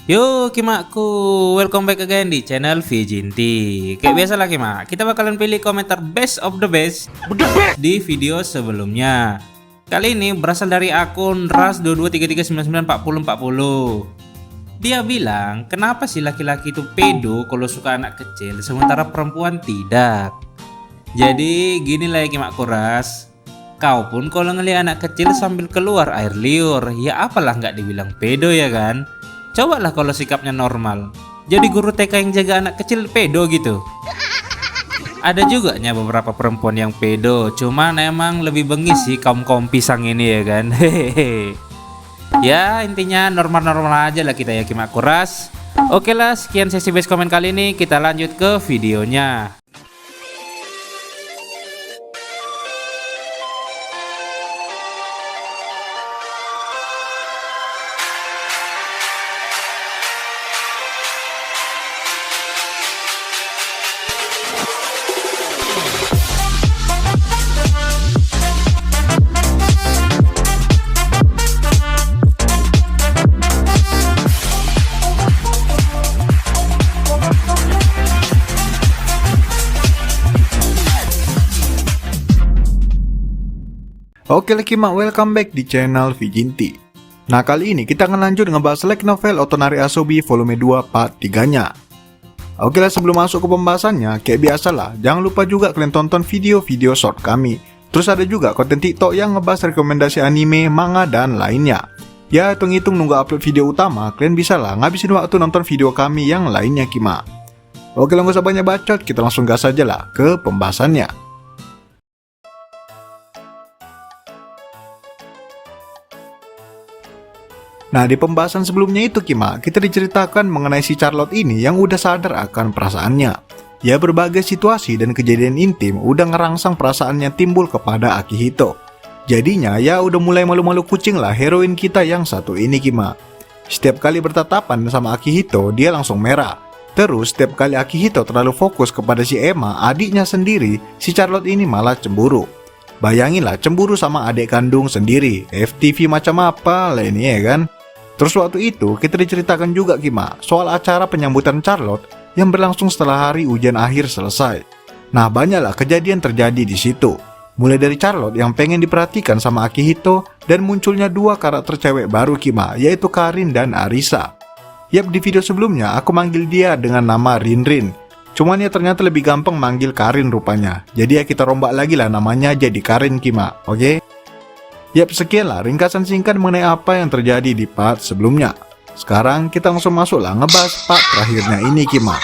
Yo Kimakku, welcome back again di channel Vijinti. Kayak biasa lah Kimak, kita bakalan pilih komentar best of the best di video sebelumnya. Kali ini berasal dari akun ras2233994040. Dia bilang, kenapa sih laki-laki itu pedo kalau suka anak kecil sementara perempuan tidak? Jadi gini lah ya Kimakku Ras, kau pun kalau ngeliat anak kecil sambil keluar air liur, ya apalah nggak dibilang pedo ya kan? Cobalah kalau sikapnya normal. Jadi guru TK yang jaga anak kecil pedo gitu. Ada juga nya beberapa perempuan yang pedo, cuman emang lebih bengis sih kaum pisang ini ya kan. Hehehe. Ya intinya normal-normal aja lah kita ya Kimakku Ras. Oke lah, sekian sesi base komen kali ini, kita lanjut ke videonya. Oke Kimak, welcome back di channel Vijinti. Nah kali ini kita akan lanjut ngebahas light novel Otonari Asobi volume 2 part 3 nya. Oke lah, sebelum masuk ke pembahasannya, kayak biasalah, jangan lupa juga kalian tonton video-video short kami. Terus ada juga konten TikTok yang ngebahas rekomendasi anime, manga, dan lainnya. Ya hitung-hitung nunggu upload video utama, kalian bisa lah ngabisin waktu nonton video kami yang lainnya Kimak. Oke lah, gak usah banyak bacot, kita langsung gas aja lah ke pembahasannya. Nah di pembahasan sebelumnya itu Kimak, kita diceritakan mengenai si Charlotte ini yang udah sadar akan perasaannya. Ya berbagai situasi dan kejadian intim udah ngerangsang perasaannya timbul kepada Akihito. Jadinya ya udah mulai malu-malu kucing lah heroin kita yang satu ini Kimak. Setiap kali bertatapan sama Akihito dia langsung merah. Terus setiap kali Akihito terlalu fokus kepada si Emma, adiknya sendiri, si Charlotte ini malah cemburu. Bayanginlah cemburu sama adik kandung sendiri, FTV macam apa lah ini ya kan. Terus waktu itu kita diceritakan juga Kimak soal acara penyambutan Charlotte yang berlangsung setelah hari ujian akhir selesai. Nah banyaklah kejadian terjadi di situ. Mulai dari Charlotte yang pengen diperhatikan sama Akihito dan munculnya dua karakter cewek baru Kimak, yaitu Karin dan Arisa. Yap, di video sebelumnya aku manggil dia dengan nama Rinrin. Cuman ya ternyata lebih gampang manggil Karin rupanya. Jadi ya kita rombak lagi lah namanya jadi Karin Kimak, oke? Yap, sekianlah ringkasan singkat mengenai apa yang terjadi di part sebelumnya. Sekarang kita langsung masuklah ngebahas part terakhirnya ini Kimak.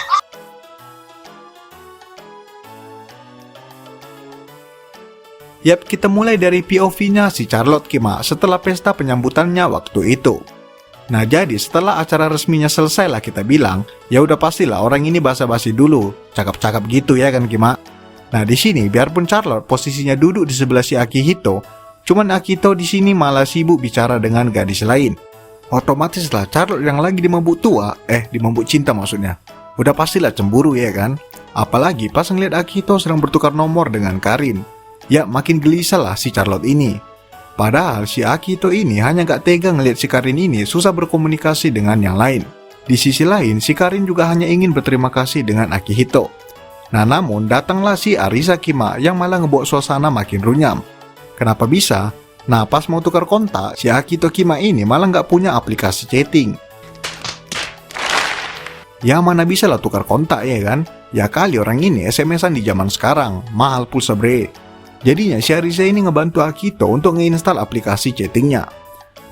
Yap, kita mulai dari POV-nya si Charlotte Kimak setelah pesta penyambutannya waktu itu. Nah jadi setelah acara resminya selesai lah kita bilang, ya udah pastilah orang ini basa-basi dulu, cakap-cakap gitu ya kan Kimak. Nah di sini biarpun Charlotte posisinya duduk di sebelah si Akihito, cuman Akihito di sini malah sibuk bicara dengan gadis lain. Otomatis lah Charlotte yang lagi di mabuk tua, di mabuk cinta maksudnya, udah pastilah cemburu ya kan. Apalagi pas ngeliat Akihito sedang bertukar nomor dengan Karin. Ya makin gelisah lah si Charlotte ini. Padahal si Akihito ini hanya gak tega ngeliat si Karin ini susah berkomunikasi dengan yang lain. Di sisi lain si Karin juga hanya ingin berterima kasih dengan Akihito. Nah namun datanglah si Arisa Kimak yang malah ngebawa suasana makin runyam. Kenapa bisa? Nah pas mau tukar kontak, si Akihito Kimak ini malah nggak punya aplikasi chatting. Ya mana bisa lah tukar kontak ya kan? Ya kali orang ini SMS-an di zaman sekarang, mahal pulsa bre. Jadinya si Arisa ini ngebantu Akihito untuk ngeinstal aplikasi chattingnya.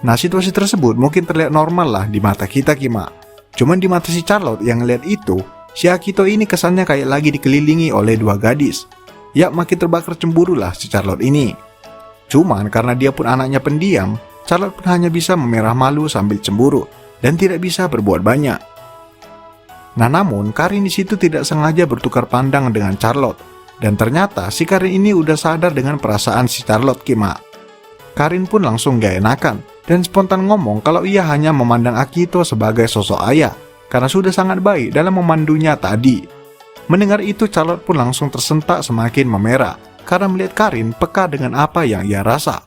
Nah situasi tersebut mungkin terlihat normal lah di mata kita Kimak. Cuman di mata si Charlotte yang ngeliat itu, si Akihito ini kesannya kayak lagi dikelilingi oleh dua gadis. Ya makin terbakar cemburu lah si Charlotte ini. Cuman karena dia pun anaknya pendiam, Charlotte pun hanya bisa memerah malu sambil cemburu dan tidak bisa berbuat banyak. Nah namun Karin di situ tidak sengaja bertukar pandang dengan Charlotte dan ternyata si Karin ini udah sadar dengan perasaan si Charlotte Kimak. Karin pun langsung gak enakan dan spontan ngomong kalau ia hanya memandang Akihito sebagai sosok ayah karena sudah sangat baik dalam memandunya tadi. Mendengar itu Charlotte pun langsung tersentak semakin memerah karena melihat Karin peka dengan apa yang ia rasa.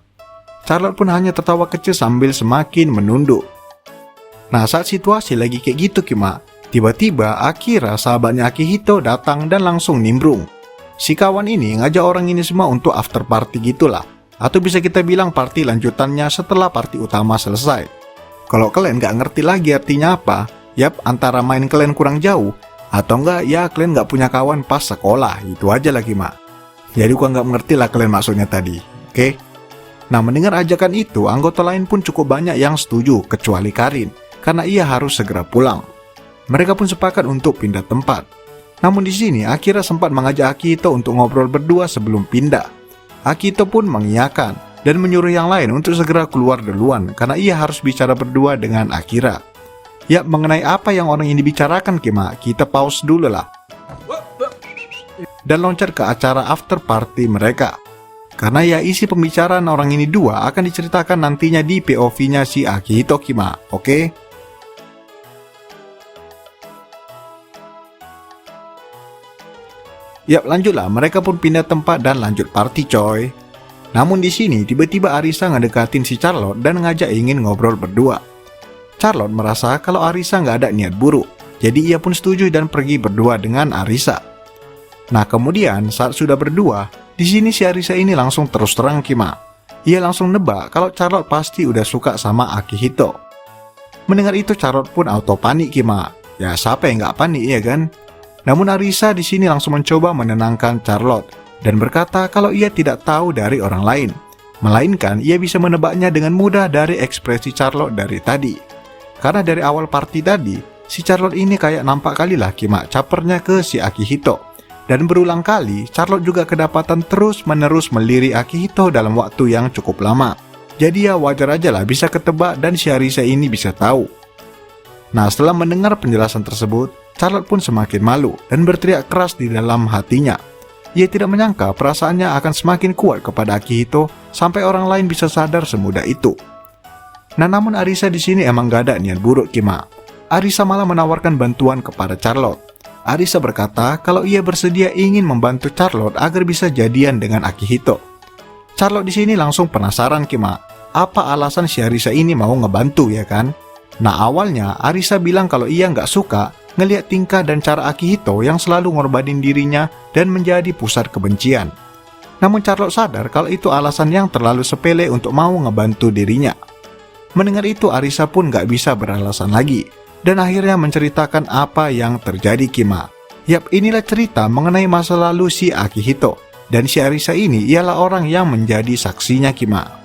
Charlotte pun hanya tertawa kecil sambil semakin menunduk. Nah, saat situasi lagi kayak gitu Kima, tiba-tiba Akira sahabatnya Akihito datang dan langsung nimbrung. Si kawan ini ngajak orang ini semua untuk after party gitulah, atau bisa kita bilang party lanjutannya setelah party utama selesai. Kalau kalian nggak ngerti lagi artinya apa, yap, antara main kalian kurang jauh, atau enggak ya kalian nggak punya kawan pas sekolah, itu aja lagi mak. Jadi gua nggak mengerti lah kalian maksudnya tadi, oke? Nah, mendengar ajakan itu, anggota lain pun cukup banyak yang setuju, kecuali Karin, karena ia harus segera pulang. Mereka pun sepakat untuk pindah tempat. Namun di sini Akira sempat mengajak Akihito untuk ngobrol berdua sebelum pindah. Akihito pun mengiyakan dan menyuruh yang lain untuk segera keluar duluan karena ia harus bicara berdua dengan Akira. Ya, mengenai apa yang orang ini bicarakan Kima, kita pause dulu lah. Dan loncat ke acara after party mereka. Karena ya isi pembicaraan orang ini dua akan diceritakan nantinya di POV-nya si Akihito Kima, oke? Yap, lanjutlah, mereka pun pindah tempat dan lanjut party coy. Namun di sini tiba-tiba Arisa ngedekatin si Charlotte dan ngajak ingin ngobrol berdua. Charlotte merasa kalau Arisa nggak ada niat buruk, jadi ia pun setuju dan pergi berdua dengan Arisa. Nah, kemudian saat sudah berdua, di sini si Arisa ini langsung terus terang Kima. Ia langsung nebak kalau Charlotte pasti udah suka sama Akihito. Mendengar itu Charlotte pun auto panik Kima. Ya siapa yang nggak panik ya kan? Namun Arisa di sini langsung mencoba menenangkan Charlotte dan berkata kalau ia tidak tahu dari orang lain, melainkan ia bisa menebaknya dengan mudah dari ekspresi Charlotte dari tadi. Karena dari awal party tadi, si Charlotte ini kayak nampak kali lah Kima capernya ke si Akihito. Dan berulang kali, Charlotte juga kedapatan terus-menerus melirik Akihito dalam waktu yang cukup lama. Jadi ya wajar aja lah bisa ketebak dan si Arisa ini bisa tahu. Nah, setelah mendengar penjelasan tersebut, Charlotte pun semakin malu dan berteriak keras di dalam hatinya. Ia tidak menyangka perasaannya akan semakin kuat kepada Akihito sampai orang lain bisa sadar semudah itu. Nah, namun Arisa di sini emang gak ada niat buruk Kima. Arisa malah menawarkan bantuan kepada Charlotte. Arisa berkata kalau ia bersedia ingin membantu Charlotte agar bisa jadian dengan Akihito. Charlotte di sini langsung penasaran Kima, apa alasan si Arisa ini mau ngebantu ya kan? Nah, awalnya Arisa bilang kalau ia nggak suka ngelihat tingkah dan cara Akihito yang selalu ngorbanin dirinya dan menjadi pusat kebencian. Namun Charlotte sadar kalau itu alasan yang terlalu sepele untuk mau ngebantu dirinya. Mendengar itu Arisa pun nggak bisa beralasan lagi dan akhirnya menceritakan apa yang terjadi Kima. Yap, inilah cerita mengenai masa lalu si Akihito dan si Arisa ini ialah orang yang menjadi saksinya Kima.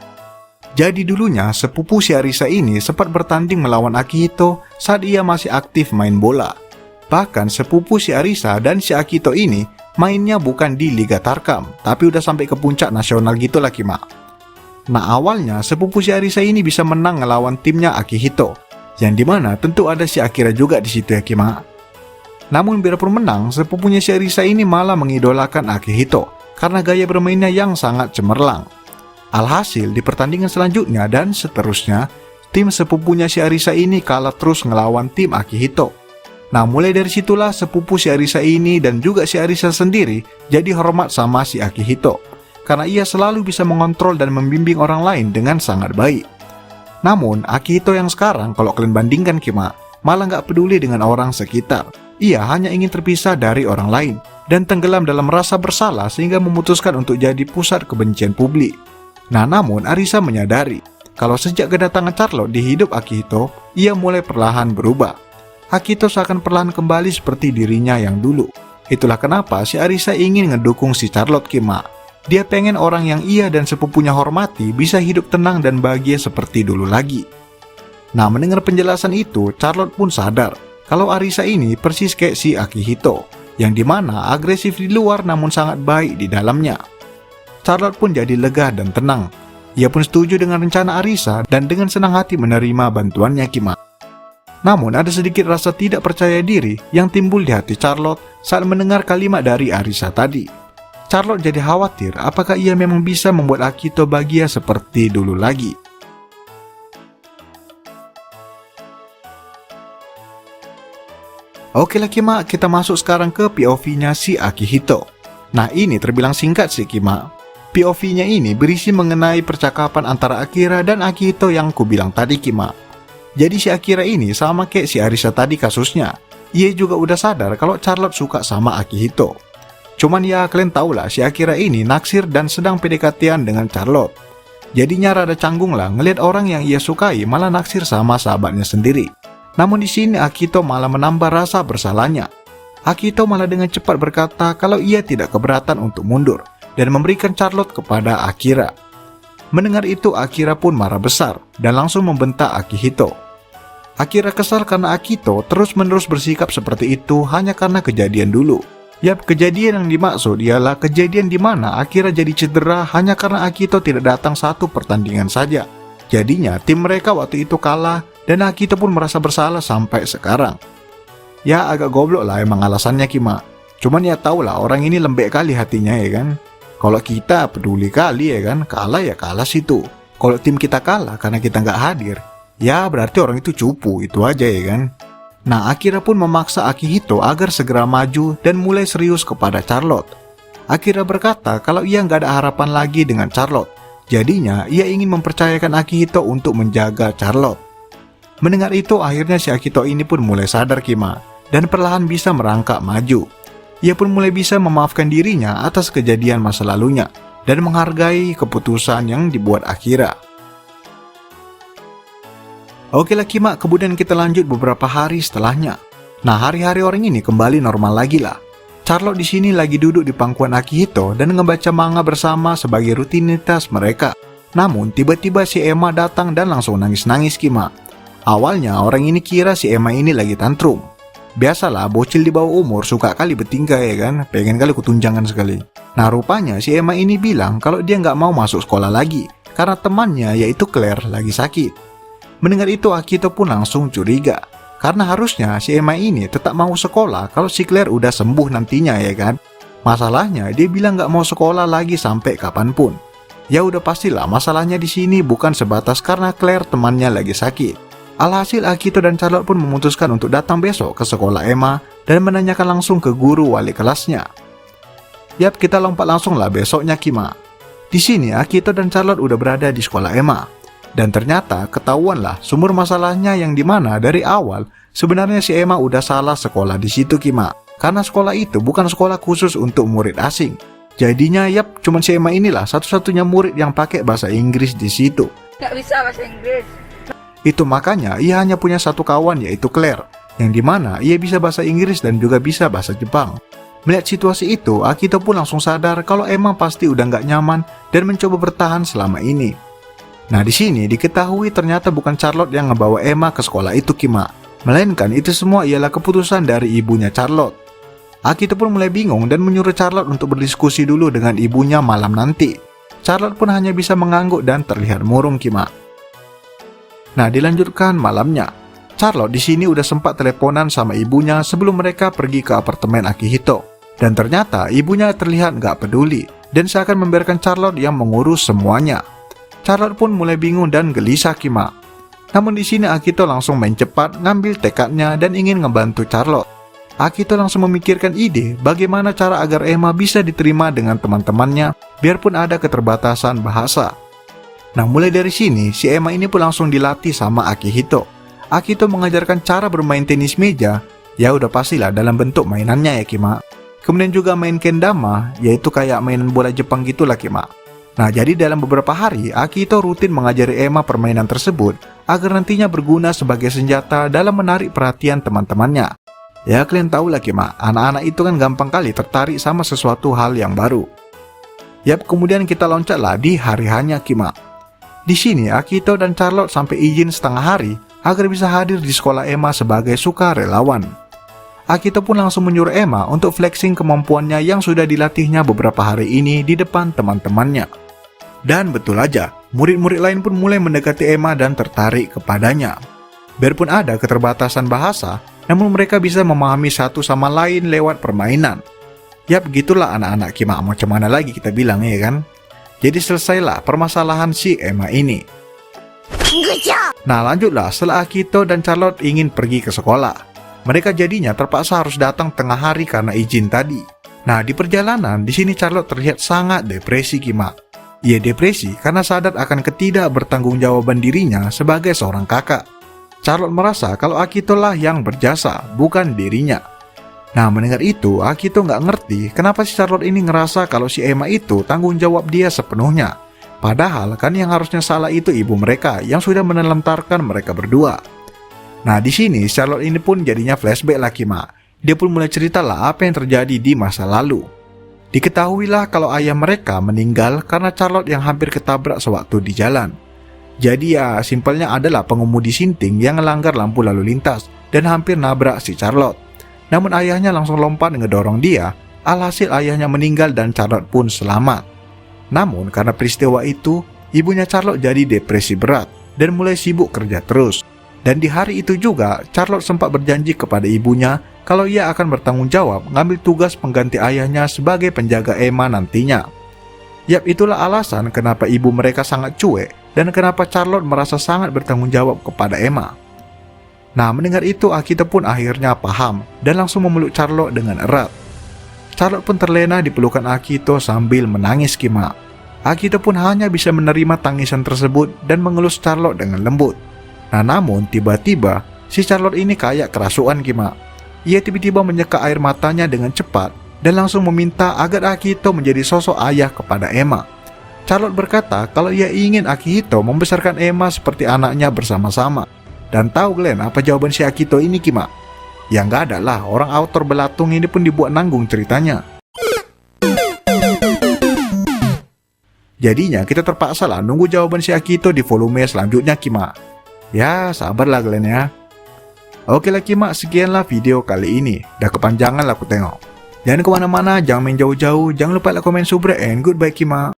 Jadi dulunya sepupu si Arisa ini sempat bertanding melawan Akihito saat ia masih aktif main bola. Bahkan sepupu si Arisa dan si Akihito ini mainnya bukan di Liga Tarkam, tapi udah sampai ke puncak nasional gitulah Kima. Nah, awalnya sepupu si Arisa ini bisa menang ngelawan timnya Akihito, yang dimana tentu ada si Akira juga di situ ya Kima. Namun biarpun menang, sepupunya si Arisa ini malah mengidolakan Akihito karena gaya bermainnya yang sangat cemerlang. Alhasil di pertandingan selanjutnya dan seterusnya, tim sepupunya si Arisa ini kalah terus ngelawan tim Akihito. Nah, mulai dari situlah sepupu si Arisa ini dan juga si Arisa sendiri jadi hormat sama si Akihito, karena ia selalu bisa mengontrol dan membimbing orang lain dengan sangat baik. Namun, Akihito yang sekarang kalau kalian bandingkan Kima, malah nggak peduli dengan orang sekitar. Ia hanya ingin terpisah dari orang lain dan tenggelam dalam rasa bersalah sehingga memutuskan untuk jadi pusat kebencian publik. Nah, namun Arisa menyadari kalau sejak kedatangan Charlotte di hidup Akihito, ia mulai perlahan berubah. Akihito seakan perlahan kembali seperti dirinya yang dulu. Itulah kenapa si Arisa ingin ngedukung si Charlotte Kima. Dia pengen orang yang ia dan sepupunya hormati bisa hidup tenang dan bahagia seperti dulu lagi. Nah, mendengar penjelasan itu, Charlotte pun sadar kalau Arisa ini persis kayak si Akihito, yang dimana agresif di luar namun sangat baik di dalamnya. Charlotte pun jadi lega dan tenang. Ia pun setuju dengan rencana Arisa dan dengan senang hati menerima bantuannya Kima. Namun ada sedikit rasa tidak percaya diri yang timbul di hati Charlotte saat mendengar kalimat dari Arisa tadi. Charlotte jadi khawatir apakah ia memang bisa membuat Akihito bahagia seperti dulu lagi. Oke lah Kima, kita masuk sekarang ke POV-nya si Akihito. Nah, ini terbilang singkat sih Kima. POV-nya ini berisi mengenai percakapan antara Akira dan Akihito yang kubilang tadi Kima. Jadi si Akira ini sama kayak si Arisa tadi kasusnya. Ia juga udah sadar kalau Charlotte suka sama Akihito. Cuman ya kalian tau lah si Akira ini naksir dan sedang PDKT-an dengan Charlotte. Jadinya rada canggung lah ngelihat orang yang ia sukai malah naksir sama sahabatnya sendiri. Namun di sini Akihito malah menambah rasa bersalahnya. Akihito malah dengan cepat berkata kalau ia tidak keberatan untuk mundur dan memberikan Charlotte kepada Akira. Mendengar itu Akira pun marah besar dan langsung membentak Akihito. Akira kesal karena Akihito terus-menerus bersikap seperti itu hanya karena kejadian dulu. Yap, kejadian yang dimaksud ialah kejadian di mana Akira jadi cedera hanya karena Akihito tidak datang satu pertandingan saja. Jadinya tim mereka waktu itu kalah dan Akihito pun merasa bersalah sampai sekarang. Ya agak goblok lah emang alasannya Kima. Cuman ya tau lah orang ini lembek kali hatinya ya kan. Kalau kita peduli kali ya kan, kalah ya kalah situ. Kalau tim kita kalah karena kita nggak hadir, ya berarti orang itu cupu, itu aja ya kan. Nah Akira pun memaksa Akihito agar segera maju dan mulai serius kepada Charlotte. Akira berkata kalau ia nggak ada harapan lagi dengan Charlotte. Jadinya ia ingin mempercayakan Akihito untuk menjaga Charlotte. Mendengar itu akhirnya si Akihito ini pun mulai sadar Kima dan perlahan bisa merangkak maju. Ia pun mulai bisa memaafkan dirinya atas kejadian masa lalunya dan menghargai keputusan yang dibuat Akira. Oke lah Kima, kemudian kita lanjut beberapa hari setelahnya. Nah hari-hari orang ini kembali normal lagi lah. Charlotte di sini lagi duduk di pangkuan Akihito dan ngebaca manga bersama sebagai rutinitas mereka. Namun tiba-tiba si Emma datang dan langsung nangis-nangis Kima. Awalnya orang ini kira si Emma ini lagi tantrum. Biasalah bocil di bawah umur suka kali bertingkah ya kan, pengen kali kutunjangan sekali. Nah rupanya si Emma ini bilang kalau dia nggak mau masuk sekolah lagi karena temannya yaitu Claire lagi sakit. Mendengar itu Akihito pun langsung curiga karena harusnya si Emma ini tetap mau sekolah kalau si Claire udah sembuh nantinya ya kan. Masalahnya dia bilang nggak mau sekolah lagi sampai kapanpun. Ya udah pastilah masalahnya di sini bukan sebatas karena Claire temannya lagi sakit. Alhasil Akihito dan Charlotte pun memutuskan untuk datang besok ke sekolah Emma dan menanyakan langsung ke guru wali kelasnya. Yap, kita lompat langsung lah besoknya Kima. Di sini Akihito dan Charlotte udah berada di sekolah Emma. Dan ternyata ketahuan lah sumber masalahnya yang dimana dari awal sebenarnya si Emma udah salah sekolah di situ Kima. Karena sekolah itu bukan sekolah khusus untuk murid asing. Jadinya yap, cuman si Emma inilah satu-satunya murid yang pakai bahasa Inggris di situ. Nggak bisa bahasa Inggris. Itu makanya ia hanya punya satu kawan yaitu Claire, yang dimana ia bisa bahasa Inggris dan juga bisa bahasa Jepang. Melihat situasi itu, Akihito pun langsung sadar kalau Emma pasti udah nggak nyaman dan mencoba bertahan selama ini. Nah di sini diketahui ternyata bukan Charlotte yang ngebawa Emma ke sekolah itu Kima, melainkan itu semua ialah keputusan dari ibunya Charlotte. Akihito pun mulai bingung dan menyuruh Charlotte untuk berdiskusi dulu dengan ibunya malam nanti. Charlotte pun hanya bisa mengangguk dan terlihat murung Kima. Nah dilanjutkan malamnya, Charlotte di sini udah sempat teleponan sama ibunya sebelum mereka pergi ke apartemen Akihito. Dan ternyata ibunya terlihat nggak peduli dan seakan membiarkan Charlotte yang mengurus semuanya. Charlotte pun mulai bingung dan gelisah Kima. Namun di sini Akihito langsung main cepat ngambil tekadnya dan ingin ngebantu Charlotte. Akihito langsung memikirkan ide bagaimana cara agar Emma bisa diterima dengan teman-temannya biarpun ada keterbatasan bahasa. Nah mulai dari sini si Emma ini pun langsung dilatih sama Akihito. Akihito mengajarkan cara bermain tenis meja, ya udah pastilah dalam bentuk mainannya ya Kima. Kemudian juga main kendama, yaitu kayak mainan bola Jepang gitulah Kima. Nah jadi dalam beberapa hari Akihito rutin mengajari Emma permainan tersebut agar nantinya berguna sebagai senjata dalam menarik perhatian teman-temannya. Ya kalian tahu lah Kima, anak-anak itu kan gampang kali tertarik sama sesuatu hal yang baru. Yap, kemudian kita loncatlah di hari hanya Kima. Di sini Akihito dan Charlotte sampai izin setengah hari agar bisa hadir di sekolah Emma sebagai sukarelawan. Akihito pun langsung menyuruh Emma untuk flexing kemampuannya yang sudah dilatihnya beberapa hari ini di depan teman-temannya. Dan betul aja, murid-murid lain pun mulai mendekati Emma dan tertarik kepadanya. Biarpun ada keterbatasan bahasa, namun mereka bisa memahami satu sama lain lewat permainan. Yap, gitulah anak-anak Kima, macam mana lagi kita bilang ya kan? Jadi selesailah permasalahan si Emma ini. Nah lanjutlah setelah Akihito dan Charlotte ingin pergi ke sekolah. Mereka jadinya terpaksa harus datang tengah hari karena izin tadi. Nah di perjalanan di sini Charlotte terlihat sangat depresi Kima. Ia depresi karena sadar akan ketidakbertanggungjawaban dirinya sebagai seorang kakak. Charlotte merasa kalau Akito lah yang berjasa, bukan dirinya. Nah, mendengar itu, Akito nggak ngerti kenapa si Charlotte ini ngerasa kalau si Emma itu tanggung jawab dia sepenuhnya. Padahal kan yang harusnya salah itu ibu mereka yang sudah menelantarkan mereka berdua. Nah, di sini Charlotte ini pun jadinya flashback lah Kima. Dia pun mulai cerita lah apa yang terjadi di masa lalu. Diketahuilah kalau ayah mereka meninggal karena Charlotte yang hampir ketabrak sewaktu di jalan. Jadi ya, simpelnya adalah pengemudi sinting yang melanggar lampu lalu lintas dan hampir nabrak si Charlotte. Namun ayahnya langsung lompat ngedorong dia, alhasil ayahnya meninggal dan Charlotte pun selamat. Namun karena peristiwa itu, ibunya Charlotte jadi depresi berat dan mulai sibuk kerja terus. Dan di hari itu juga, Charlotte sempat berjanji kepada ibunya kalau ia akan bertanggung jawab ngambil tugas pengganti ayahnya sebagai penjaga Emma nantinya. Yap, itulah alasan kenapa ibu mereka sangat cuek dan kenapa Charlotte merasa sangat bertanggung jawab kepada Emma. Nah, mendengar itu Akito pun akhirnya paham dan langsung memeluk Charlotte dengan erat. Charlotte pun terlena di pelukan Akito sambil menangis Kima. Akito pun hanya bisa menerima tangisan tersebut dan mengelus Charlotte dengan lembut. Nah, namun tiba-tiba si Charlotte ini kayak kerasukan Kima. Ia tiba-tiba menyeka air matanya dengan cepat dan langsung meminta agar Akito menjadi sosok ayah kepada Emma. Charlotte berkata kalau ia ingin Akito membesarkan Emma seperti anaknya bersama-sama. Dan tahu Glenn apa jawaban si Akito ini Kima? Ya nggak ada lah, orang autor belatung ini pun dibuat nanggung ceritanya. Jadinya kita terpaksa lah nunggu jawaban si Akito di volume selanjutnya Kima. Ya sabarlah Glenn ya. Oke lah Kima, sekianlah video kali ini. Dah kepanjangan lah aku tengok. Jangan kemana-mana, jangan main jauh-jauh, jangan lupa like, komen, subscribe, and goodbye Kima.